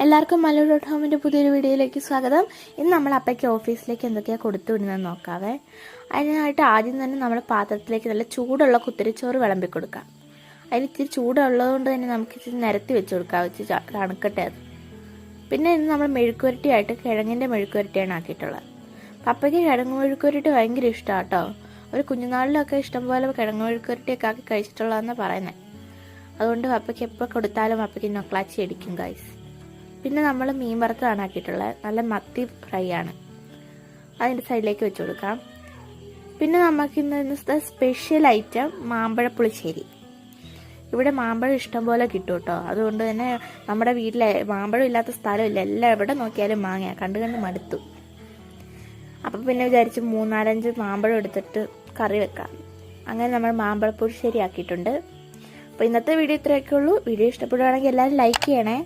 എല്ലാവർക്കും മലു.ഹോമിൻ്റെ പുതിയൊരു വീഡിയോയിലേക്ക് സ്വാഗതം. ഇന്ന് നമ്മൾ അപ്പയ്ക്ക് ഓഫീസിലേക്ക് എന്തൊക്കെയാണ് കൊടുത്തു വിടുന്നതെന്ന് നോക്കാവേ. അതിനായിട്ട് ആദ്യം തന്നെ നമ്മൾ പാത്രത്തിലേക്ക് നല്ല ചൂടുള്ള കുത്തിരിച്ചോറ് വിളമ്പി കൊടുക്കാം. അതിന് ഇത്തിരി ചൂടുള്ളതുകൊണ്ട് തന്നെ നമുക്ക് ഇച്ചിരി നിരത്തി വെച്ച് കൊടുക്കാം, വെച്ച് തണുക്കട്ടെ അത്. പിന്നെ ഇന്ന് നമ്മൾ മെഴുക്കുവരട്ടിയായിട്ട് കിഴങ്ങിൻ്റെ മെഴുക്കുവരട്ടിയാണ് ആക്കിയിട്ടുള്ളത്. പപ്പയ്ക്ക് കിഴങ്ങ് മെഴുക്കുവരട്ടി ഭയങ്കര ഇഷ്ടമാണ് കേട്ടോ. ഒരു കുഞ്ഞുനാളിലൊക്കെ ഇഷ്ടംപോലെ കിഴങ്ങ് മെഴുക്കുവരട്ടിയൊക്കെ ആക്കി കഴിച്ചിട്ടുള്ളതെന്നാണ് പറയുന്നത്. അതുകൊണ്ട് പപ്പയ്ക്ക് എപ്പോൾ കൊടുത്താലും പപ്പയ്ക്ക് നൊക്ലാച്ചി അടിക്കും ഗൈസ്. പിന്നെ നമ്മൾ മീൻ വറുത്തതാണ് ആക്കിയിട്ടുള്ളത്. നല്ല മത്തി ഫ്രൈ ആണ്, അതിൻ്റെ സൈഡിലേക്ക് വെച്ച് കൊടുക്കാം. പിന്നെ നമുക്ക് ഇന്നത്തെ സ്പെഷ്യൽ ഐറ്റം മാമ്പഴ പുളിശ്ശേരി. ഇവിടെ മാമ്പഴം ഇഷ്ടം പോലെ കിട്ടും കേട്ടോ. അതുകൊണ്ട് തന്നെ നമ്മുടെ വീട്ടിലെ മാമ്പഴം ഇല്ലാത്ത സ്ഥലമില്ല, എല്ലാം എവിടെ നോക്കിയാലും മാങ്ങ കണ്ട് മടുത്തു. അപ്പം പിന്നെ വിചാരിച്ച് 3-4 മാമ്പഴം എടുത്തിട്ട് കറി വെക്കാം. അങ്ങനെ നമ്മൾ മാമ്പഴ പുളിശ്ശേരി ആക്കിയിട്ടുണ്ട്. അപ്പോൾ ഇന്നത്തെ വീഡിയോ ഇത്രയൊക്കെ ഉള്ളൂ. വീഡിയോ ഇഷ്ടപ്പെടുകയാണെങ്കിൽ എല്ലാവരും ലൈക്ക് ചെയ്യണേ.